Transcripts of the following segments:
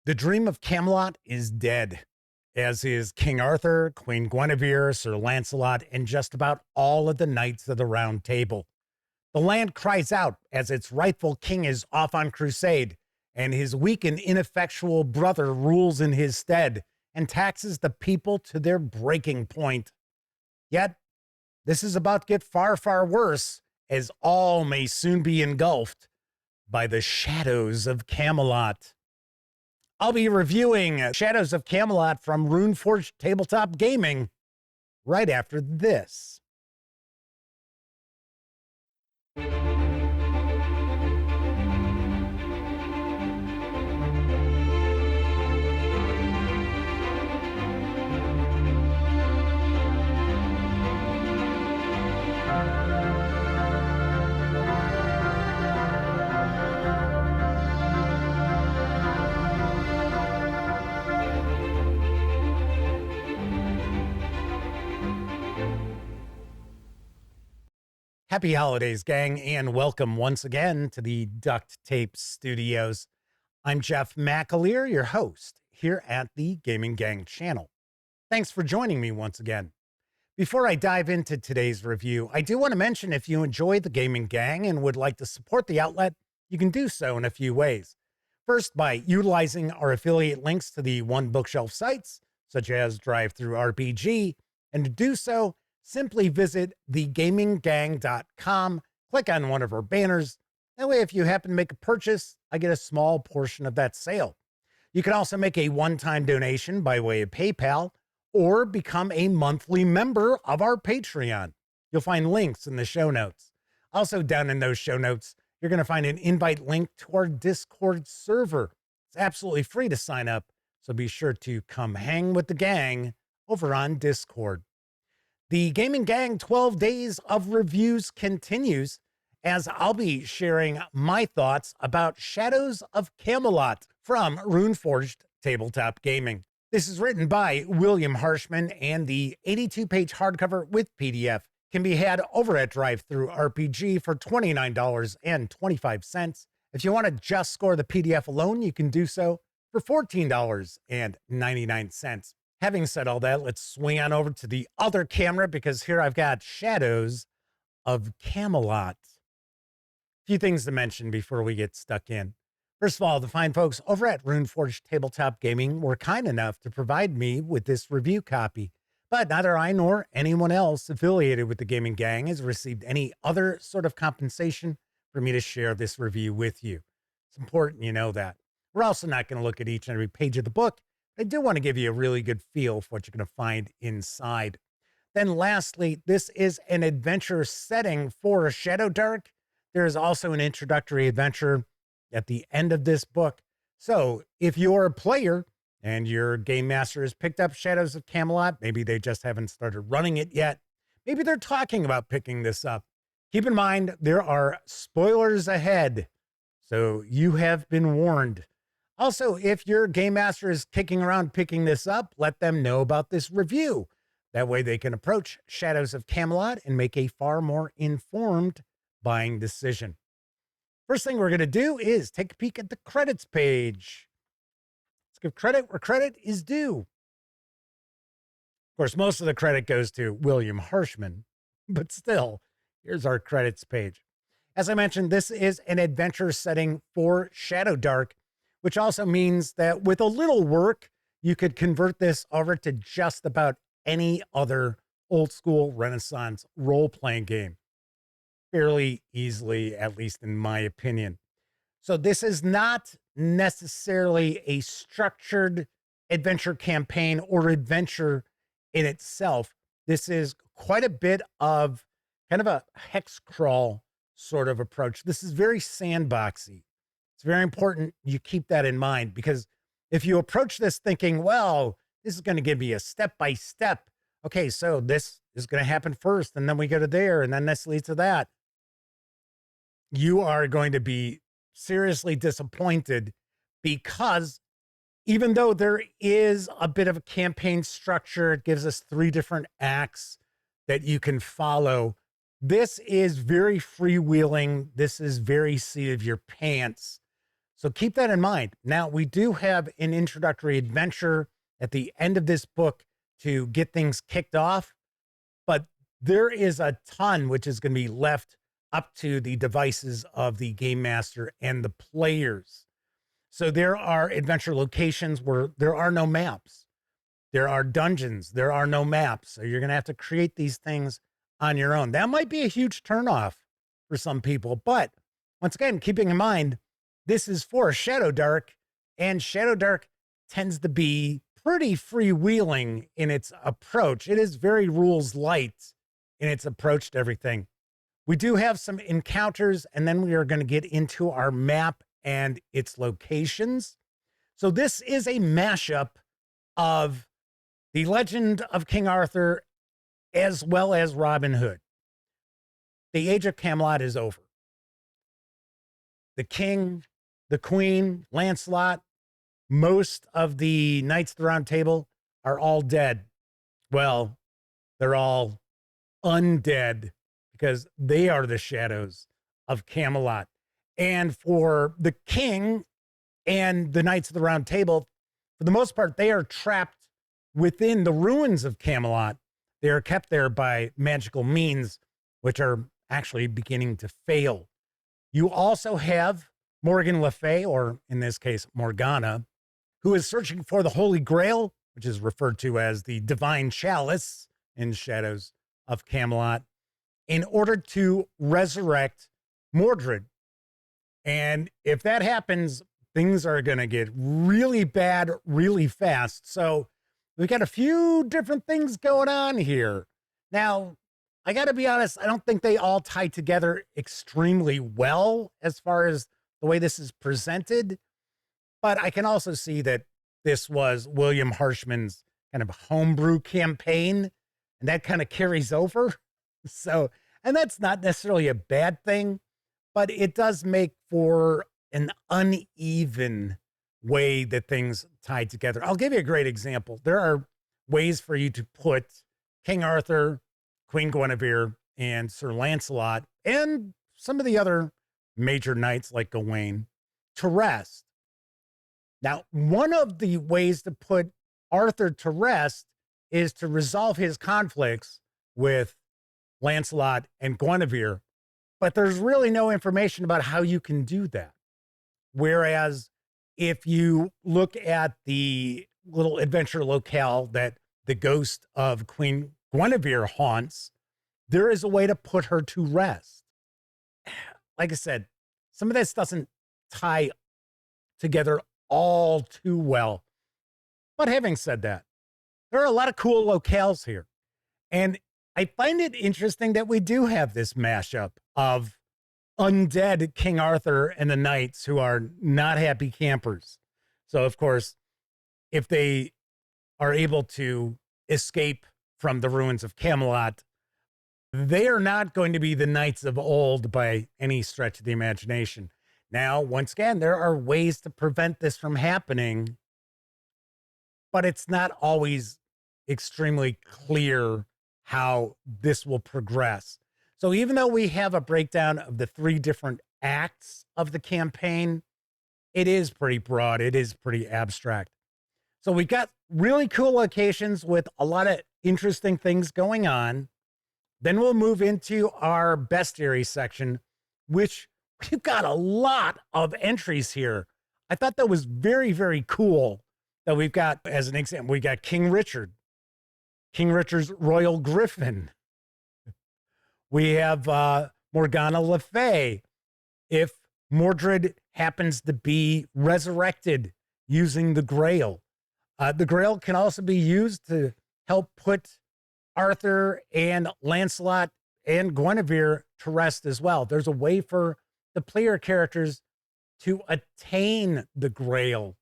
The dream of Camelot is dead, as is King Arthur, Queen Guinevere, Sir Lancelot, and just about all of the knights of the Round Table. The land cries out as its rightful king is off on crusade, and his weak and ineffectual brother rules in his stead and taxes the people to their breaking point. Yet, this is about to get far, far worse, as all may soon be engulfed by the Shadows of Camelot. I'll be reviewing Shadows of Camelot from Runeforged Tabletop Gaming right after this. Happy holidays, gang, and welcome once again to the Duct Tape Studios. I'm Jeff McAleer, your host here at the Gaming Gang channel. Thanks for joining me once again. Before I dive into today's review, I do want to mention if you enjoy the Gaming Gang and would like to support the outlet, you can do so in a few ways. First, by utilizing our affiliate links to the One Bookshelf sites, such as DriveThruRPG, and to do so, simply visit thegaminggang.com, click on one of our banners. That way, if you happen to make a purchase, I get a small portion of that sale. You can also make a one-time donation by way of PayPal or become a monthly member of our Patreon. You'll find links in the show notes. Also, down in those show notes, you're going to find an invite link to our Discord server. It's absolutely free to sign up, so be sure to come hang with the gang over on Discord. The Gaming Gang 12 Days of Reviews continues as I'll be sharing my thoughts about Shadows of Camelot from Runeforged Tabletop Gaming. This is written by William Harshman, and the 82-page hardcover with PDF can be had over at DriveThruRPG for $29.25. If you want to just score the PDF alone, you can do so for $14.99. Having said all that, let's swing on over to the other camera because here I've got Shadows of Camelot. A few things to mention before we get stuck in. First of all, the fine folks over at Runeforged Tabletop Gaming were kind enough to provide me with this review copy, but neither I nor anyone else affiliated with the Gaming Gang has received any other sort of compensation for me to share this review with you. It's important you know that. We're also not going to look at each and every page of the book. I do want to give you a really good feel for what you're going to find inside. Then lastly, this is an adventure setting for Shadowdark. There is also an introductory adventure at the end of this book. So if you're a player and your game master has picked up Shadows of Camelot, maybe they just haven't started running it yet. Maybe they're talking about picking this up. Keep in mind, there are spoilers ahead. So you have been warned. Also, if your game master is kicking around picking this up, let them know about this review. That way they can approach Shadows of Camelot and make a far more informed buying decision. First thing we're going to do is take a peek at the credits page. Let's give credit where credit is due. Of course, most of the credit goes to William Harshman, but still, here's our credits page. As I mentioned, this is an adventure setting for Shadowdark, which also means that with a little work, you could convert this over to just about any other old school Renaissance role-playing game fairly easily, at least in my opinion. So this is not necessarily a structured adventure campaign or adventure in itself. This is quite a bit of kind of a hex crawl sort of approach. This is very sandboxy. It's very important you keep that in mind, because if you approach this thinking, well, this is going to give me a step-by-step. Okay, so this is going to happen first, and then we go to there, and then this leads to that. You are going to be seriously disappointed, because even though there is a bit of a campaign structure, it gives us 3 different acts that you can follow. This is very freewheeling. This is very seat of your pants. So keep that in mind. Now, we do have an introductory adventure at the end of this book to get things kicked off, but there is a ton which is going to be left up to the devices of the game master and the players. So there are adventure locations where there are no maps. There are dungeons. There are no maps. So you're going to have to create these things on your own. That might be a huge turnoff for some people. But once again, keeping in mind, this is for Shadowdark, and Shadowdark tends to be pretty freewheeling in its approach. It is very rules light in its approach to everything. We do have some encounters, and then we are going to get into our map and its locations. So this is a mashup of the Legend of King Arthur as well as Robin Hood. The Age of Camelot is over. The king, the queen, Lancelot, most of the Knights of the Round Table are all dead. Well, they're all undead because they are the Shadows of Camelot. And for the king and the Knights of the Round Table, for the most part, they are trapped within the ruins of Camelot. They are kept there by magical means, which are actually beginning to fail. You also have Morgan Le Fay, or in this case, Morgana, who is searching for the Holy Grail, which is referred to as the Divine Chalice in Shadows of Camelot, in order to resurrect Mordred. And if that happens, things are going to get really bad really fast. So we've got a few different things going on here. Now, I got to be honest, I don't think they all tie together extremely well as far as the way this is presented. But I can also see that this was William Harshman's kind of homebrew campaign, and that kind of carries over. So, and that's not necessarily a bad thing, but it does make for an uneven way that things tie together. I'll give you a great example. There are ways for you to put King Arthur, Queen Guinevere, and Sir Lancelot, and some of the other major knights like Gawain to rest. Now, one of the ways to put Arthur to rest is to resolve his conflicts with Lancelot and Guinevere, but there's really no information about how you can do that. Whereas if you look at the little adventure locale that the ghost of Queen Guinevere haunts, there is a way to put her to rest. Like I said, some of this doesn't tie together all too well. But having said that, there are a lot of cool locales here. And I find it interesting that we do have this mashup of undead King Arthur and the knights who are not happy campers. So, of course, if they are able to escape from the ruins of Camelot, they are not going to be the knights of old by any stretch of the imagination. Now, once again, there are ways to prevent this from happening, but it's not always extremely clear how this will progress. So even though we have a breakdown of the 3 different acts of the campaign, it is pretty broad. It is pretty abstract. So we've got really cool locations with a lot of interesting things going on. Then we'll move into our bestiary section, which we've got a lot of entries here. I thought that was very, very cool that we've got, as an example, we got King Richard's Royal Griffin. We have Morgana Le Fay. If Mordred happens to be resurrected using the Grail. The Grail can also be used to help put Arthur and Lancelot and Guinevere to rest as well. There's a way for the player characters to attain the Grail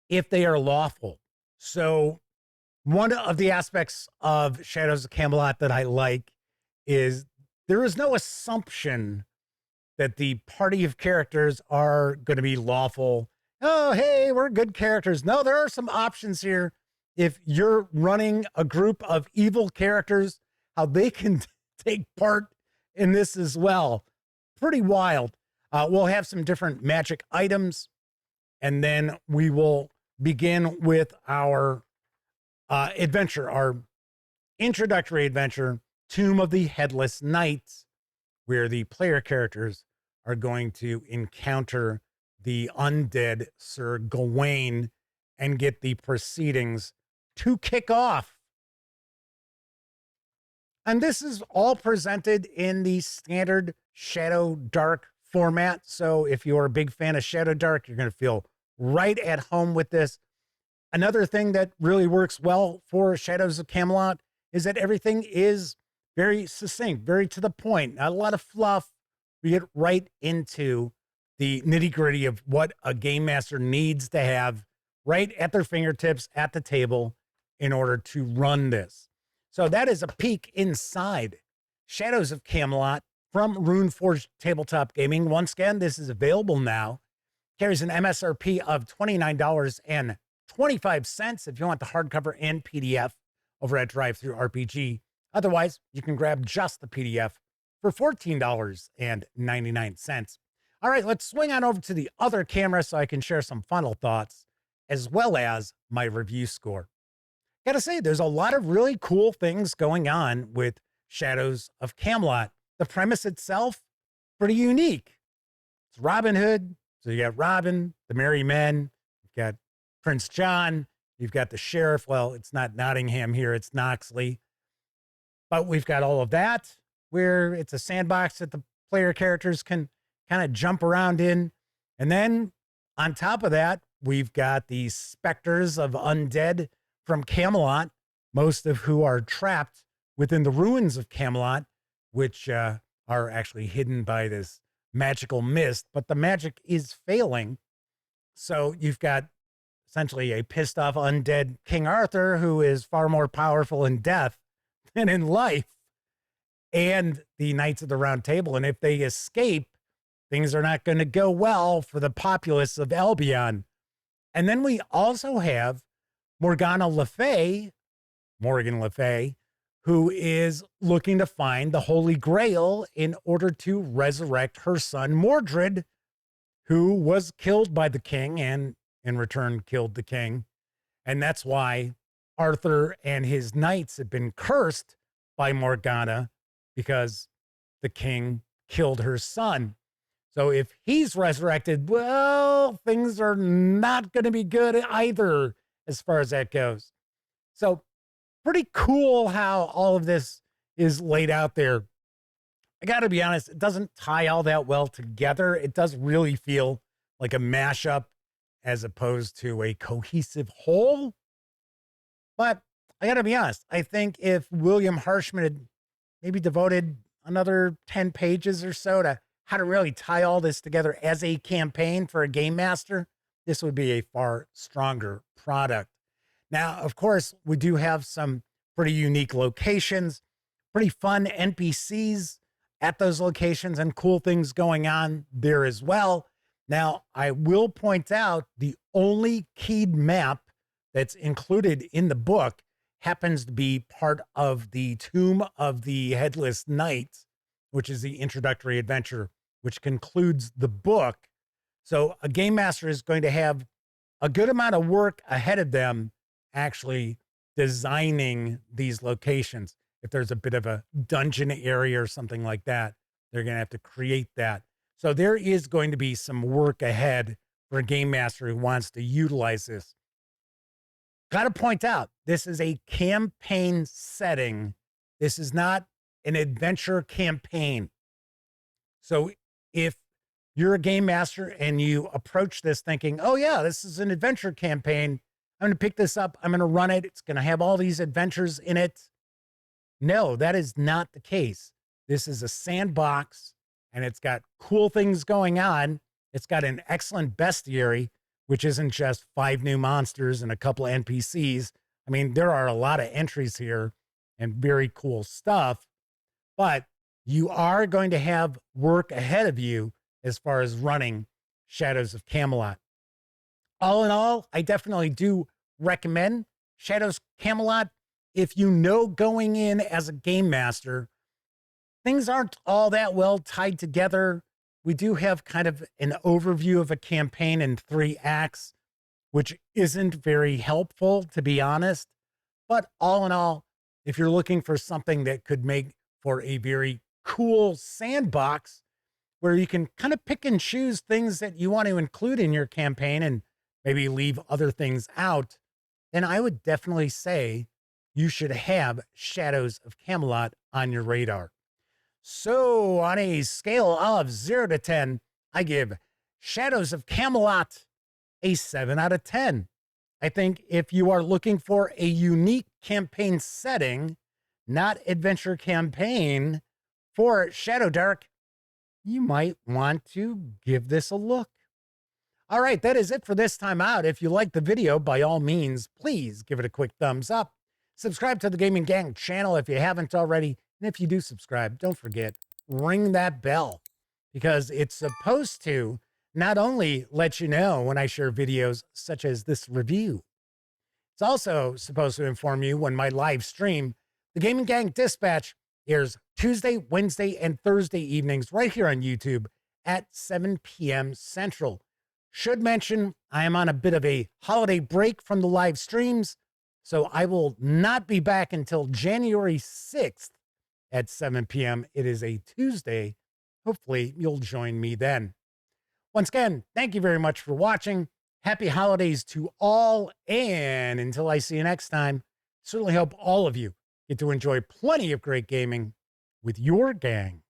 if they are lawful. So one of the aspects of Shadows of Camelot that I like is there is no assumption that the party of characters are going to be lawful. Oh, hey, we're good characters. No, there are some options here. If you're running a group of evil characters, how they can take part in this as well. Pretty wild. We'll have some different magic items And then we will begin with our adventure, our introductory adventure, Tomb of the Headless Knights, where the player characters are going to encounter the undead Sir Gawain and get the proceedings to kick off. And this is all presented in the standard Shadowdark format. So if you're a big fan of Shadowdark, you're going to feel right at home with this. Another thing that really works well for Shadows of Camelot is that everything is very succinct, very to the point, not a lot of fluff. We get right into the nitty gritty of what a game master needs to have right at their fingertips at the table in order to run this. So that is a peek inside Shadows of Camelot from Runeforged Tabletop Gaming. Once again, this is available now. Carries an MSRP of $29.25 if you want the hardcover and PDF over at DriveThruRPG. Otherwise, you can grab just the PDF for $14.99. All right, let's swing on over to the other camera so I can share some final thoughts as well as my review score. Gotta say, there's a lot of really cool things going on with Shadows of Camelot. The premise itself, pretty unique. It's Robin Hood. So you got Robin, the Merry Men, you've got Prince John, you've got the sheriff. Well, it's not Nottingham here, it's Noxley. But we've got all of that where it's a sandbox that the player characters can kind of jump around in. And then on top of that, we've got the specters of undead from Camelot, most of who are trapped within the ruins of Camelot, which are actually hidden by this magical mist, but the magic is failing. So you've got essentially a pissed off undead King Arthur who is far more powerful in death than in life, and the Knights of the Round Table. And if they escape, things are not going to go well for the populace of Albion. And then we also have Morgan Le Fay, who is looking to find the Holy Grail in order to resurrect her son Mordred, who was killed by the king and in return killed the king. And that's why Arthur and his knights have been cursed by Morgana, because the king killed her son. So if he's resurrected, well, things are not going to be good either as far as that goes. So pretty cool how all of this is laid out there. I got to be honest, it doesn't tie all that well together. It does really feel like a mashup as opposed to a cohesive whole. But I got to be honest, I think if William Harshman had maybe devoted another 10 pages or so to how to really tie all this together as a campaign for a game master, this would be a far stronger product. Now, of course, we do have some pretty unique locations, pretty fun NPCs at those locations, and cool things going on there as well. Now, I will point out the only keyed map that's included in the book happens to be part of the Tomb of the Headless Knights, which is the introductory adventure, which concludes the book. So a game master is going to have a good amount of work ahead of them actually designing these locations. If there's a bit of a dungeon area or something like that, they're going to have to create that. So there is going to be some work ahead for a game master who wants to utilize this. Got to point out, this is a campaign setting. This is not an adventure campaign. So if you're a game master and you approach this thinking, oh yeah, this is an adventure campaign, I'm going to pick this up, I'm going to run it, it's going to have all these adventures in it. No, that is not the case. This is a sandbox and it's got cool things going on. It's got an excellent bestiary, which isn't just 5 new monsters and a couple of NPCs. I mean, there are a lot of entries here and very cool stuff, but you are going to have work ahead of you as far as running Shadows of Camelot. All in all, I definitely do recommend Shadows of Camelot. If you know going in as a game master, things aren't all that well tied together. we do have kind of an overview of a campaign in 3 acts, which isn't very helpful, to be honest. But all in all, if you're looking for something that could make for a very cool sandbox where you can kind of pick and choose things that you want to include in your campaign and maybe leave other things out, then I would definitely say you should have Shadows of Camelot on your radar. So on a scale of 0 to 10, I give Shadows of Camelot a 7 out of 10. I think if you are looking for a unique campaign setting, not adventure campaign, for Shadowdark, you might want to give this a look. All right, that is it for this time out. If you liked the video, by all means, please give it a quick thumbs up. Subscribe to the Gaming Gang channel if you haven't already. And if you do subscribe, don't forget, ring that bell, because it's supposed to not only let you know when I share videos such as this review, it's also supposed to inform you when my live stream, the Gaming Gang Dispatch, airs Tuesday, Wednesday, and Thursday evenings right here on YouTube at 7 p.m. Central. Should mention, I am on a bit of a holiday break from the live streams, so I will not be back until January 6th at 7 p.m. It is a Tuesday. Hopefully, you'll join me then. Once again, thank you very much for watching. Happy holidays to all, and until I see you next time, certainly hope all of you get to enjoy plenty of great gaming with your gang.